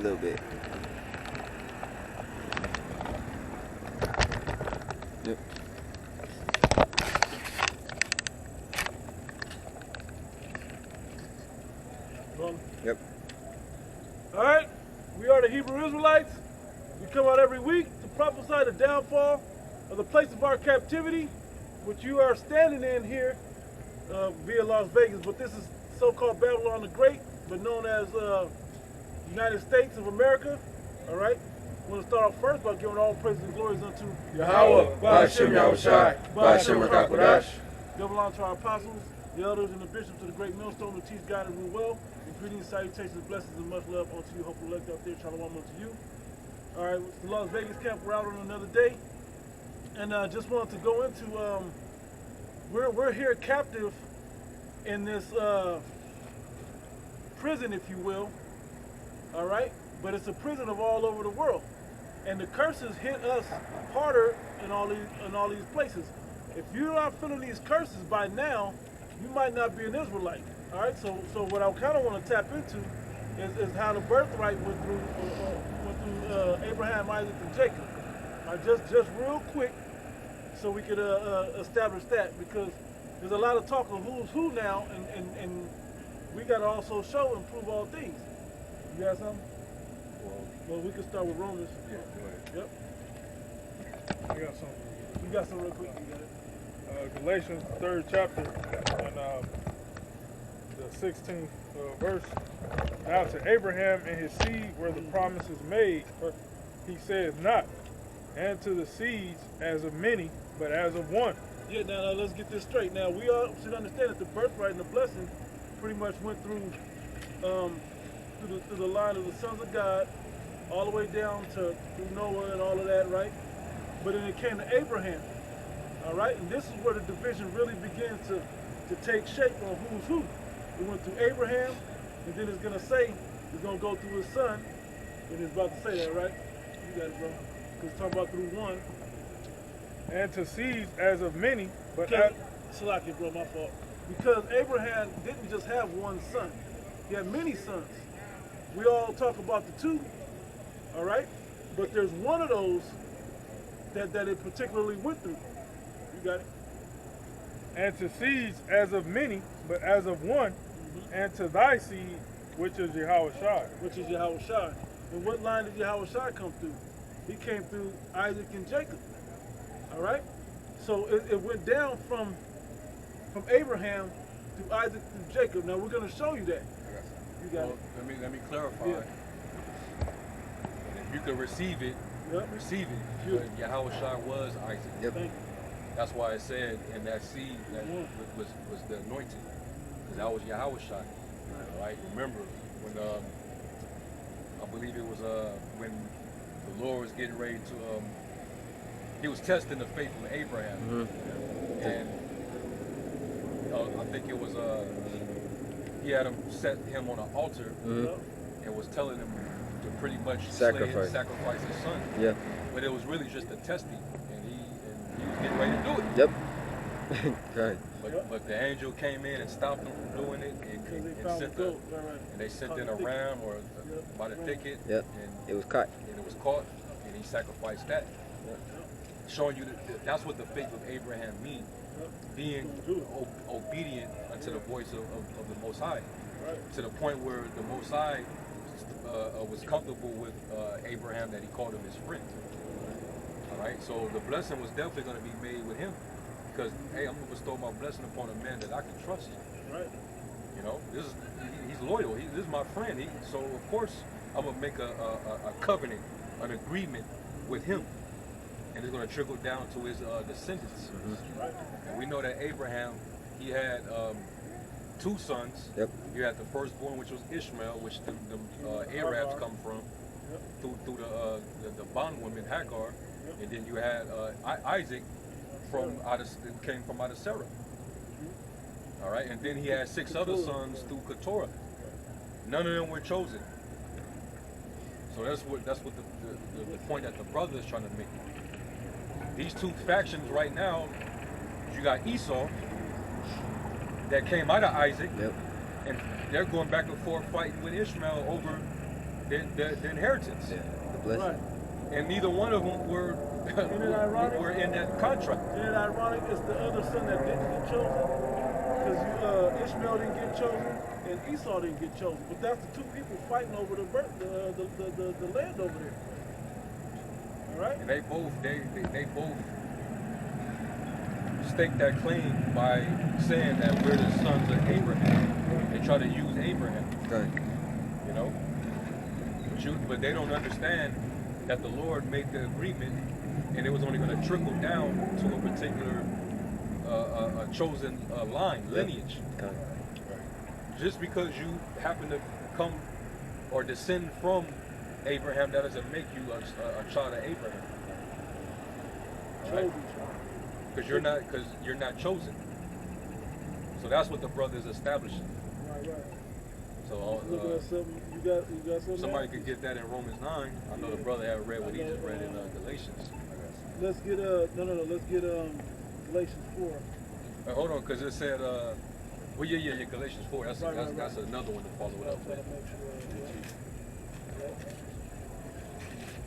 little bit. Yep. Yep. All right, we are the Hebrew Israelites. We come out every week to prophesy the downfall of the place of our captivity, which you are standing in here via Las Vegas. But this is so-called Babylon the Great, but known as United States of America. All right. I want to start off first by giving all praises and glories unto Yahweh, Ba'ashem Yahushai, Ba'ashem Rakakwadash. Double honor to our apostles, the elders, and the bishops of the great millstone who teach, guide, and rule well. And greetings, salutations, blessings, and much love unto you, hopeful elect out there. Shalom unto you. All right, it's the Las Vegas Camp. We're out on another day, and just wanted to go into we're here captive in this prison, if you will. All right, but it's a prison of all over the world, and the curses hit us harder in all these places. If you're not feeling these curses by now, you might not be an Israelite. All right, so what I kind of want to tap into is how the birthright went through Abraham, Isaac, and Jacob. All right, just real quick, so we could establish that, because there's a lot of talk of who's who now, and we got to also show and prove all things. You got something? Well, we can start with Romans. Yeah, go ahead. Yep. I got something. You got something real quick? You got it. Galatians, 3rd chapter, and the 16th verse. Now to Abraham and his seed were the promises made, but he says not, and to the seeds as of many, but as of one. Yeah, now let's get this straight. Now, we all should understand that the birthright and the blessing pretty much went through the line of the sons of God, all the way down to through Noah and all of that, right? But then it came to Abraham, all right? And this is where the division really began to take shape on who's who. It went through Abraham, and then it's going to say, it's going to go through his son, and it's about to say that, right? You got it, bro. Because it's talking about through one. And to seeds as of many, but Salaki, bro, my fault. Because Abraham didn't just have one son. He had many sons. We all talk about the two, all right? But there's one of those that it particularly went through. You got it? and to seeds as of many, but as of one, and to thy seed, which is Yahushua. Which is Yahushua. And what line did Yahushua come through? He came through Isaac and Jacob. All right? So it went down from Abraham to Isaac to Jacob. Now we're going to show you that. You got it. Let me clarify. Yeah. If you could receive it, receive it. Sure. But Yahushua was Isaac. Yep. Thank you. That's why it said in that seed that was the anointed, because that was Yahushua. All right. Remember when I believe it was when the Lord was getting ready to he was testing the faith of Abraham, and I think it was he had him set him on an altar and was telling him to pretty much sacrifice his son. Yeah. But it was really just a testing, and he was getting ready to do it. Yep. Right. But the angel came in and stopped him from doing it, and sent the, and they sent in a ram or by the thicket. Yep. And it was caught. And it was caught, and he sacrificed that. Showing you that's what the faith of Abraham means. Being obedient unto the voice of the Most High, to the point where the Most High was comfortable with Abraham, that he called him his friend. All right, so the blessing was definitely going to be made with him, because hey, I'm going to bestow my blessing upon a man that I can trust. Right. You know, he's loyal. This is my friend. So of course I'm going to make a covenant, an agreement with him. And it's going to trickle down to his descendants. And we know that Abraham, he had two sons. Yep. You had the firstborn, which was Ishmael, which the Arabs come from, through the bondwoman Hagar. And then you had Isaac came from out of Sarah. All right, and then he had 6 other sons through Keturah. None of them were chosen. So that's what the point that the brother is trying to make. These two factions right now, you got Esau that came out of Isaac, and they're going back and forth fighting with Ishmael over the inheritance. Yeah. The blessing. Right. And neither one of them were were in that contract. Isn't it ironic? It's the other son that didn't get chosen. Because Ishmael didn't get chosen and Esau didn't get chosen. But that's the two people fighting over the land over there. All right? And they both stake that claim by saying that we're the sons of Abraham. They try to use Abraham. Right. You know? But they don't understand that the Lord made the agreement and it was only going to trickle down to a particular a chosen line, lineage. Okay. Just because you happen to come or descend from Abraham, that doesn't make you a child of Abraham. Right? Because you're not chosen. So that's what the brother is establishing. Right. So Looking at something, you got something. somebody could get that in Romans 9. I know the brother had read what he just read in Galatians. Let's get let's get Galatians 4. Hold on, because it said Galatians 4. That's another one to follow it up with.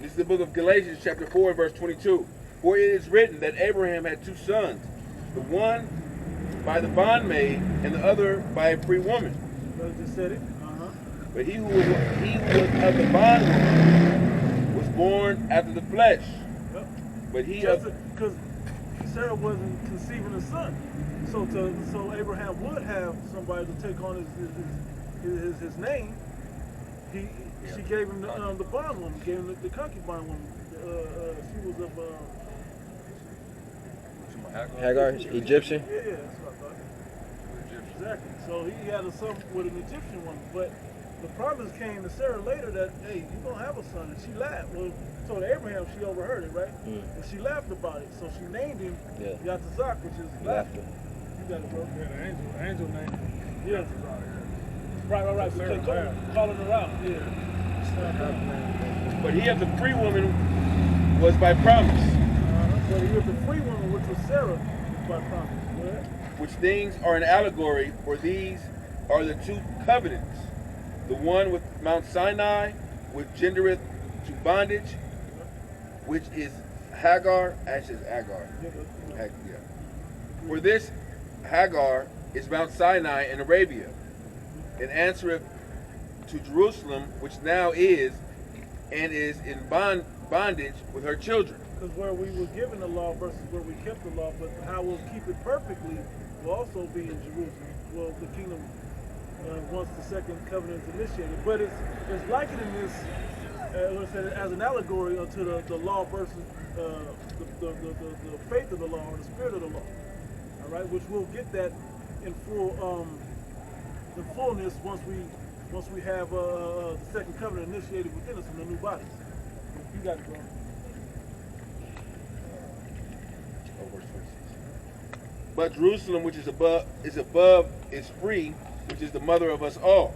This is the book of Galatians, chapter 4, verse 22. For it is written that Abraham had two sons, the one by the bondmaid and the other by a free woman. Brother just said it. But he who was of the bondwoman was born after the flesh. Yep. But he because Sarah wasn't conceiving a son, so Abraham would have somebody to take on his name. She gave him the bondwoman, gave him the concubine woman. She was of Hagar, Egyptian. Yeah, that's what I thought. Exactly. So he had a son with an Egyptian woman, but the promise came to Sarah later that, hey, you're going to have a son. And she laughed. Well, so to Abraham, she overheard it, right? Mm. And she laughed about it. So she named him Yatazak, which is laughter. You got it, bro. Yeah, the angel name. Yeah. Right. So they calling her out. Yeah. But he of the free woman was by promise. But he was the free woman, which was Sarah, by promise. Right? Which things are an allegory, for these are the two covenants. The one with Mount Sinai, which gendereth to bondage, which is Hagar. Actually, it's Agar. For this Hagar is Mount Sinai in Arabia, and answereth to Jerusalem, which now is and is in bondage with her children. Because where we were given the law versus where we kept the law, but how we'll keep it perfectly will also be in Jerusalem. Well, the kingdom, once the second covenant is initiated. But it's likening this, let's say, as an allegory unto the law versus the faith of the law or the spirit of the law. All right, which we'll get that in fullness once we have the second covenant initiated within us in the new bodies. You got it, bro. But Jerusalem, which is above, is free, which is the mother of us all.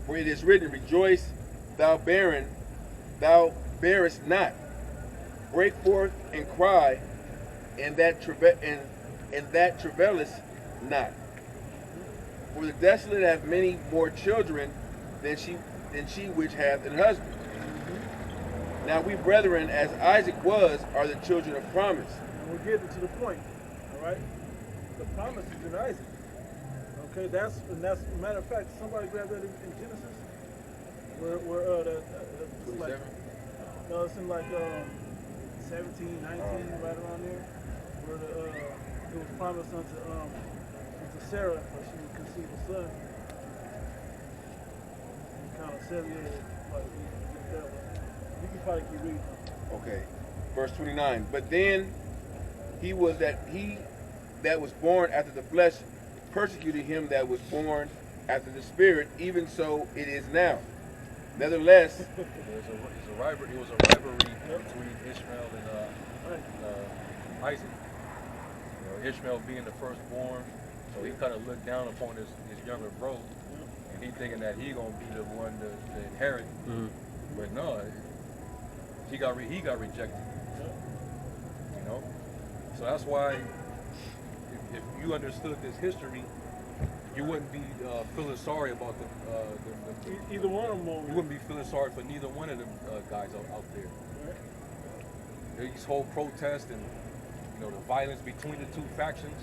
For it is written, rejoice, thou barren, thou bearest not. Break forth and cry, and that travaileth not. For the desolate have many more children than she which hath an husband. Now we brethren, as Isaac was, are the children of promise. And we're getting to the point. All right, the promise is in Isaac. Okay, that's matter of fact. Somebody grab that in Genesis. It's like, no, it's in like 17, 19, right around there, where it was promised unto Sarah that she would conceive a son. He kind of said it. You can probably keep reading. Okay, verse 29. But then he that was born after the flesh persecuted him that was born after the spirit, even so it is now. Nevertheless, it was a rivalry between Ishmael and Isaac. You know, Ishmael being the firstborn, so he kind of looked down upon his younger bro, and he thinking that he gonna be the one to inherit. Mm-hmm. But no, he got rejected. You know, so that's why if you understood this history, you wouldn't be feeling sorry about the Either one of them over. You wouldn't be feeling sorry for neither one of them guys out there. These whole protests and the violence between the two factions.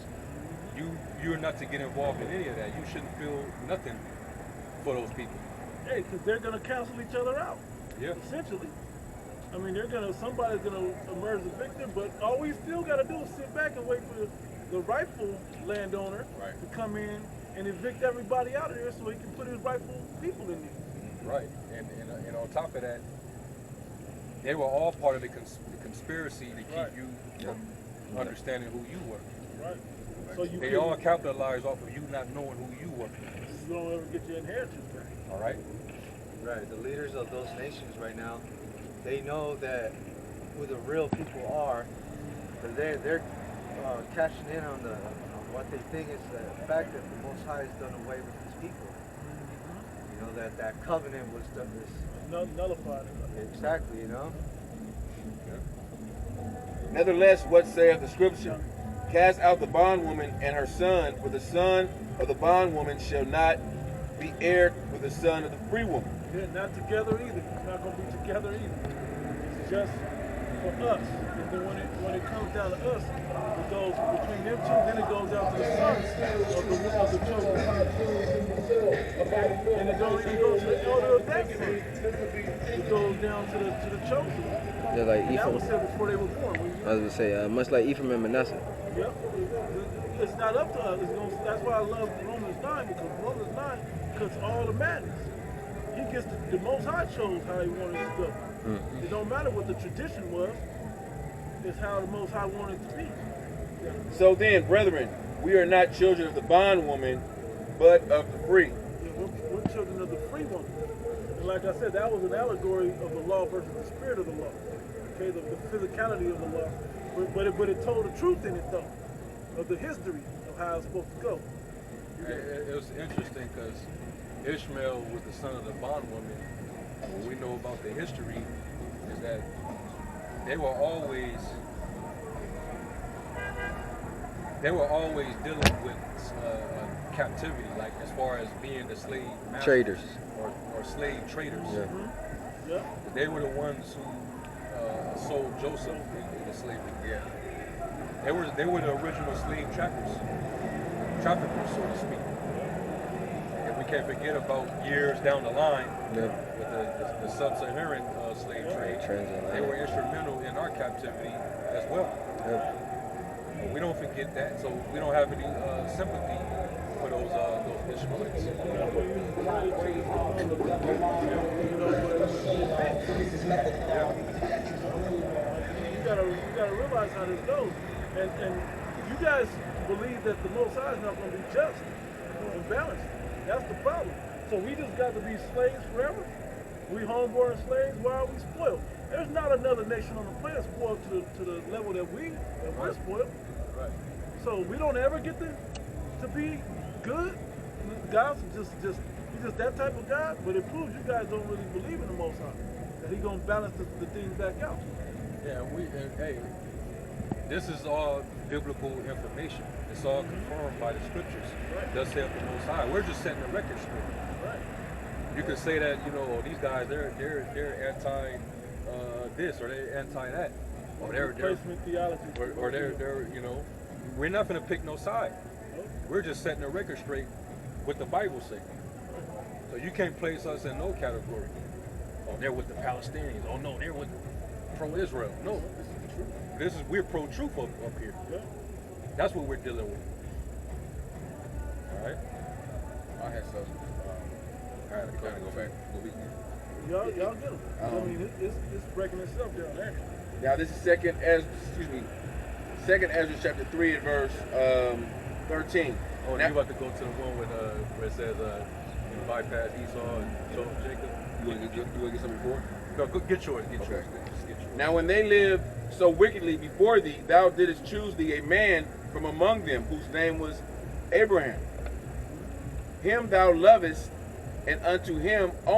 You're not to get involved in any of that. You shouldn't feel nothing for those people. Hey, because they're gonna cancel each other out. Yeah. Essentially. I mean, somebody's gonna emerge a victim, but all we still gotta do is sit back and wait for the rightful landowner to come in and evict everybody out of there so he can put his rightful people in there. Right, and on top of that, they were all part of the conspiracy to keep you from understanding who you were. Right. So they all capitalized off of you not knowing who you were. You don't ever get your inheritance back. All right. Right. The leaders of those nations right now, they know that who the real people are, because they're cashing in on what they think is the fact that the Most High has done away with His people. You know that covenant was done. Nullified. Exactly. You know. Nevertheless, what saith the Scripture? Cast out the bondwoman and her son, for the son of the bondwoman shall not be heir with the son of the free woman. Yeah, not together either. It's not going to be together either. It's just for us. And then when it comes down to us, it goes between them two, then it goes down to the sons of the children. And it don't even go to the elder of that son. It goes down to the chosen. Yeah, like That Ephraim. was said before they were born. I was gonna say, much like Ephraim and Manasseh. Yep. It's not up to us. That's why I love Romans 9, because Romans 9 cuts all the madness. He gets the Most High chose how he wanted it to go. It don't matter what the tradition was. It's how the Most High wanted it to be. So then, brethren, we are not children of the bondwoman, but of the free. Yeah, we're children of the free woman. And like I said, that was an allegory of the law versus the spirit of the law. Okay, the physicality of the law. But it told the truth in it, though, of the history of how it's supposed to go. It was interesting because Ishmael was the son of the bondwoman. What we know about the history is that they were always dealing with captivity, like as far as being the slave masters Traders. or slave traders. Yeah. Yeah. They were the ones who sold Joseph into slavery. Yeah. They were the original slave traffickers, so to speak. And we can't forget about years down the line with the sub-Saharan slave trade. They were instrumental in our captivity as well. But we don't forget that, so we don't have any sympathy for those Ishmaelites. You gotta realize how this goes. And you guys believe that the Most High is not going to be just and balanced. That's the problem. So we just got to be slaves forever? We homeborn slaves? Why are we spoiled? There's not another nation on the planet spoiled to the level that we're spoiled. Right. So we don't ever get to be good. God's he's just that type of God, but it proves you guys don't really believe in the Most High. That He's gonna balance the things back out. Yeah, hey, this is all biblical information. It's all confirmed by the scriptures. Thus saith the Most High. We're just setting the record straight. Right. You could say that, these guys they're anti this or they're anti that. Or they're Replacement theology. or they're we're not gonna pick no side. We're just setting the record straight with the Bible say. So you can't place us in no category. Oh, they're with the Palestinians. Oh no, they're with pro-Israel. No. We're pro-truth up here. Yeah. That's what we're dealing with. All right. I had some. I had to kind of go back. Y'all get them. I mean, it's breaking itself down there. Now this is second Ezra chapter 3 and verse 13. Oh, now, you about to go to the one with where it says you bypass Esau and chose Jacob? You want to get something before? No, go get yours. Get Okay. yours. Just get yours. Now when they lived so wickedly before thee, thou didst choose thee a man from among them, whose name was Abraham. Him thou lovest, and unto him